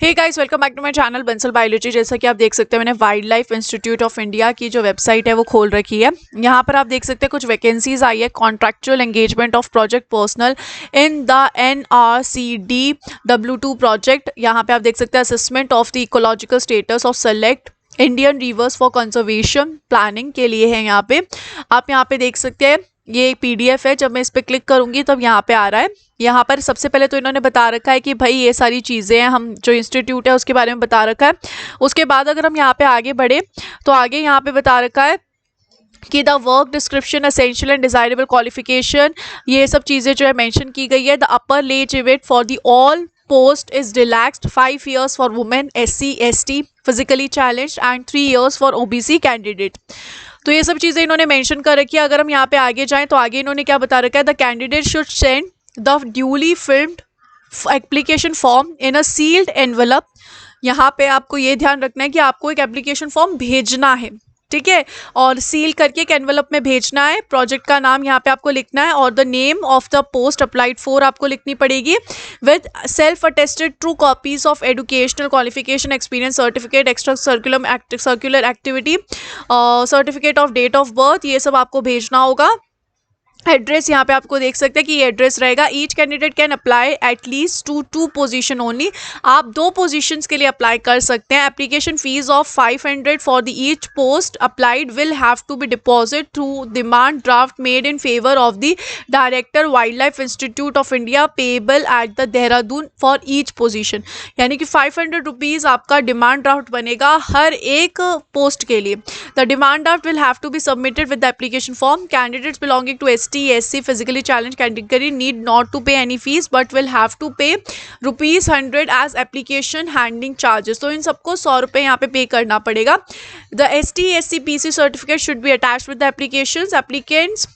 Hey guys, welcome back to my channel Bansal biology. जैसा कि आप देख सकते हैं मैंने wildlife institute of India की जो वेबसाइट है वो खोल रखी है। यहाँ पर आप देख सकते हैं कुछ वैकेंसीज आई है। Contractual engagement of project personal in the NRCDW2 project. यहाँ पे आप देख सकते हैं assessment of the ecological status of select Indian reverse for conservation planning के लिए है। यहाँ पे आप यहाँ पे देख सकते हैं ये एक PDF है। जब मैं इस पर क्लिक करूंगी तब यहाँ पे आ रहा है। यहाँ पर सबसे पहले तो इन्होंने बता रखा है कि भाई ये सारी चीज़ें हैं, हम जो इंस्टीट्यूट है उसके बारे में बता रखा है। उसके बाद अगर हम यहाँ पे आगे बढ़े तो आगे यहाँ पे बता रखा है कि the work description, essential and desirable qualification, ये सब चीज़ें जो है मेंशन की गई है। The upper age limit for the all post is relaxed, 5 years for women, SC, ST, physically challenged and 3 years for OBC candidate। तो ये सब चीज़ें इन्होंने मेंशन कर रखी है। अगर हम यहाँ पे आगे जाएं तो आगे इन्होंने क्या बता रखा है, the candidate should send the duly filled application form in a sealed envelope. यहाँ पे आपको ये ध्यान रखना है कि आपको एक एप्लीकेशन फॉर्म भेजना है, ठीक है, और सील करके एक एनवलप में भेजना है। प्रोजेक्ट का नाम यहाँ पे आपको लिखना है और the name of the post applied for आपको लिखनी पड़ेगी with self attested true copies of educational qualification, experience certificate, extra curricular activity, certificate of date of birth, ये सब आपको भेजना होगा। एड्रेस यहाँ पे आपको देख सकते हैं कि ये एड्रेस रहेगा। Each candidate can apply at least two position only. आप 2 पोजीशंस के लिए अप्लाई कर सकते हैं। Application fee of 500 for the each post applied will have to be deposit through demand draft made in favour of the director wildlife institute of India payable at the Dehradun for each position. यानी कि 500 rupees आपका demand draft बनेगा हर एक post के लिए। The demand draft will have to be submitted with the application form. Candidates belonging to SC, physically challenged category need not to pay any fees but will have to pay ₹100 as application handling charges। तो इन सबको 100 रुपये यहाँ पे पे करना पड़ेगा। The ST, SC, PC certificate should be attached with the applications. Applicants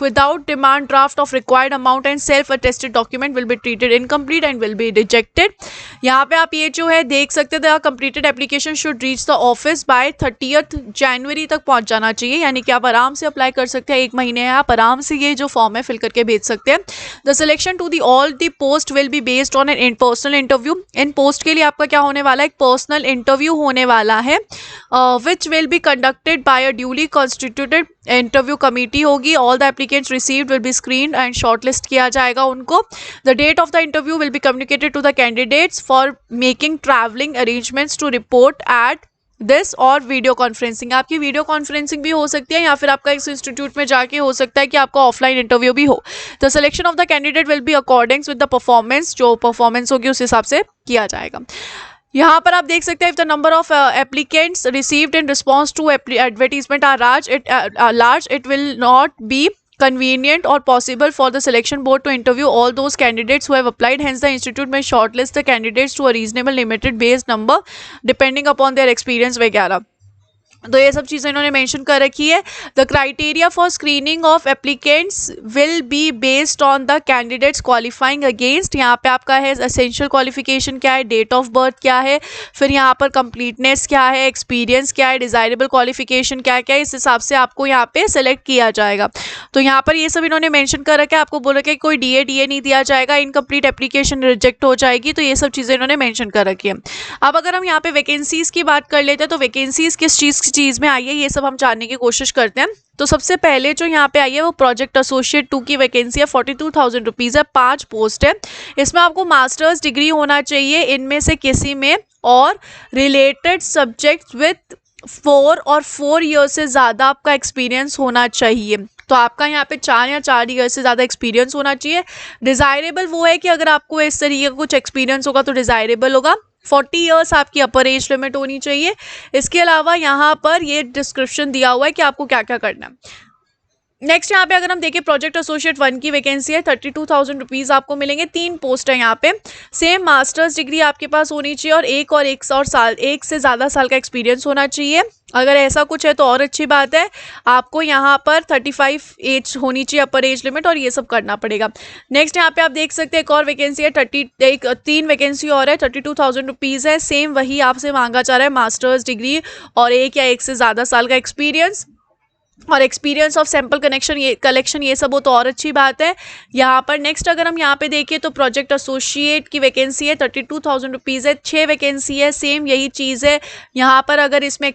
without demand draft of required amount and self-attested document will be treated incomplete and will be rejected। यहाँ पे आप ये जो है देख सकते हैं, the completed application should reach the office by 30th January तक पहुँच जाना चाहिए। यानी कि आप आराम से अप्लाई कर सकते हैं, 1 महीने है, आप आराम से ये जो फॉर्म है फिल करके भेज सकते हैं। The selection to the all the post will be based on an in personal interview. इन पोस्ट के लिए आपका क्या होने वाला है, एक पर्सनल इंटरव्यू होने वाला है which will be conducted by a duly constituted interview committee होगी। All the applicants received will be screened and shortlist किया जाएगा उनको। The date of the interview will be communicated to the candidates for making travelling arrangements to report at this और video conferencing. आपकी video conferencing भी हो सकती है या फिर आपका इस इंस्टीट्यूट में जाके हो सकता है कि आपका ऑफलाइन इंटरव्यू भी हो। The selection of the candidate will be according with the performance, जो परफॉर्मेंस होगी उस हिसाब से किया जाएगा। यहाँ पर आप देख सकते हैं, if the number of applicants received in response to advertisement are large it will not be convenient or possible for the selection board to interview all those candidates who have applied. Hence the institute may shortlist the candidates to a reasonable limited base number depending upon their experience वगैरह। तो ये सब चीज़ें इन्होंने mention कर रखी है। The criteria for screening of applicants will be based on the candidates qualifying against. यहाँ पे आपका है एसेंशियल क्वालिफिकेशन क्या है, डेट ऑफ बर्थ क्या है, फिर यहाँ पर कंप्लीटनेस क्या है, एक्सपीरियंस क्या है, डिजायरेबल क्वालिफिकेशन क्या क्या है, इस हिसाब से आपको यहाँ पे सेलेक्ट किया जाएगा। तो यहाँ पर ये सब इन्होंने मेंशन कर रखा है। आपको बोल रखा है कोई DA नहीं दिया जाएगा, इनकम्प्लीट एप्लीकेशन रिजेक्ट हो जाएगी। तो ये सब चीज़ें इन्होंने मेंशन कर रखी है। अब अगर हम यहाँ पे वैकेंसीज की बात कर लेते हैं तो वैकेंसीज किस चीज़ में आई है ये सब हम जानने की कोशिश करते हैं। तो सबसे पहले जो यहाँ पे आई है वो प्रोजेक्ट एसोसिएट 2 की वैकेंसी है। 42,000 रुपीज़ है, 5 पोस्ट है। इसमें आपको मास्टर्स डिग्री होना चाहिए इनमें से किसी में और रिलेटेड सब्जेक्ट विथ 4 ईयर्स से ज़्यादा आपका एक्सपीरियंस होना चाहिए। तो आपका यहाँ पे 4 ईयर से ज़्यादा एक्सपीरियंस होना चाहिए। डिज़ायरेबल वो है कि अगर आपको इस तरीके का कुछ एक्सपीरियंस होगा तो डिज़ायरेबल होगा। 40 ईयर्स आपकी अपर एज लिमिट होनी चाहिए। इसके अलावा यहाँ पर ये डिस्क्रिप्शन दिया हुआ है कि आपको क्या क्या करना है। नेक्स्ट यहाँ पे अगर हम देखें प्रोजेक्ट एसोसिएट 1 की वैकेंसी है। 32,000 रुपीज़ आपको मिलेंगे। 3 पोस्ट है यहाँ पे। सेम मास्टर्स डिग्री आपके पास होनी चाहिए और एक से ज़्यादा साल का एक्सपीरियंस होना चाहिए। अगर ऐसा कुछ है तो और अच्छी बात है। आपको यहाँ पर 35 एज होनी चाहिए अपर एज लिमिट और ये सब करना पड़ेगा। नेक्स्ट यहाँ पे आप देख सकते हैं एक और वैकेंसी है। 3 वैकेंसी और है। 32,000 रुपीज़ है। सेम वही आपसे मांगा जा रहा है, मास्टर्स डिग्री और एक या एक से ज़्यादा साल का एक्सपीरियंस। और एक्सपीरियंस ऑफ सैंपल कलेक्शन ये सब हो तो और अच्छी बात है। यहाँ पर नेक्स्ट अगर हम यहाँ पे देखें तो प्रोजेक्ट एसोसिएट की वैकेंसी है 32,000 रुपीज़ है, 6 वैकेंसी है, सेम यही चीज़ है। यहाँ पर अगर इसमें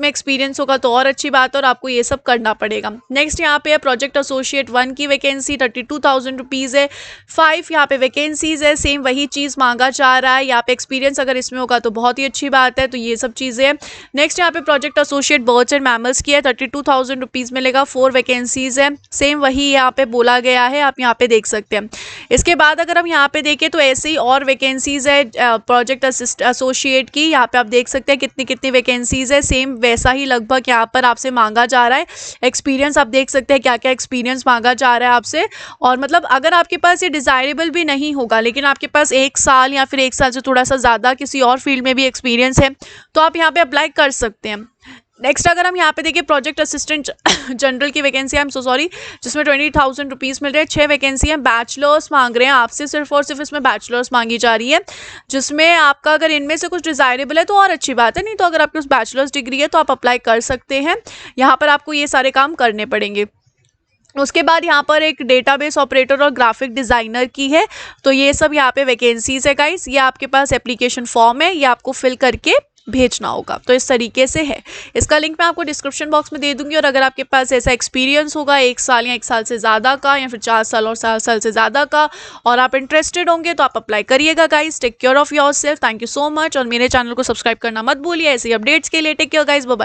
एक्सपीरियंस होगा तो और अच्छी बात है और आपको ये सब करना पड़ेगा। नेक्स्ट यहाँ पे है प्रोजेक्ट एसोसिएट 1 की वैकेंसी 32,000 रुपीज़ है, 5 यहाँ पे वैकेंसीज है, सेम वही चीज़ मांगा जा रहा है। यहाँ पे एक्सपीरियंस अगर इसमें होगा तो बहुत ही अच्छी बात है। तो ये सब चीज़ें हैं। नेक्स्ट यहाँ पे project associate birds and mammals की है 32,000 रुपीज़ मिलेगा, 4 वैकेंसीज है, सेम वही यहाँ पे बोला गया है, आप यहाँ पे देख सकते हैं। इसके बाद अगर हम यहाँ पे देखें तो ऐसे ही और वैकेंसीज है प्रोजेक्ट एसोसिएट की, यहाँ पे आप देख सकते हैं कितनी कितनी वैकेंसीज है, सेम वैसा ही लगभग यहाँ पर आपसे मांगा जा रहा है। एक्सपीरियंस आप देख सकते हैं क्या क्या एक्सपीरियंस मांगा जा रहा है आपसे। और मतलब अगर आपके पास ये डिज़ायरेबल भी नहीं होगा लेकिन आपके पास 1 साल या फिर 1 साल से थोड़ा सा ज़्यादा किसी और फील्ड में भी एक्सपीरियंस है तो आप यहाँ पे अप्लाई कर सकते हैं। नेक्स्ट अगर हम यहाँ पे देखिए प्रोजेक्ट असिस्टेंट जनरल की vacancy, I am so sorry, जिसमें 20,000 रुपीज़ मिल रहे हैं, 6 वैकेंसी है, बैचलर्स मांग रहे हैं आपसे, सिर्फ और सिर्फ इसमें बैचलर्स मांगी जा रही है, जिसमें आपका अगर इनमें से कुछ डिज़ायरेबल है तो और अच्छी बात है, नहीं तो अगर आपके पास बैचलर्स डिग्री है तो आप अप्लाई कर सकते हैं। यहाँ पर आपको ये सारे काम करने पड़ेंगे। उसके बाद यहाँ पर एक डेटाबेस ऑपरेटर और ग्राफिक डिज़ाइनर की है, तो ये सब यहाँ पे वैकेंसीज है गाइस। ये आपके पास एप्लीकेशन फॉर्म है, ये आपको फिल करके भेजना होगा। तो इस तरीके से है, इसका लिंक मैं आपको डिस्क्रिप्शन बॉक्स में दे दूंगी। और अगर आपके पास ऐसा एक्सपीरियंस होगा 1 साल या 1 साल से ज़्यादा का या फिर 4 साल और 7 साल से ज़्यादा का और आप इंटरेस्टेड होंगे तो आप अप्लाई करिएगा guys. Take care of yourself, thank you so much. और मेरे चैनल को सब्सक्राइब करना मत भूलिए ऐसे ही अपडेट्स के लिए। Take care guys, bye bye.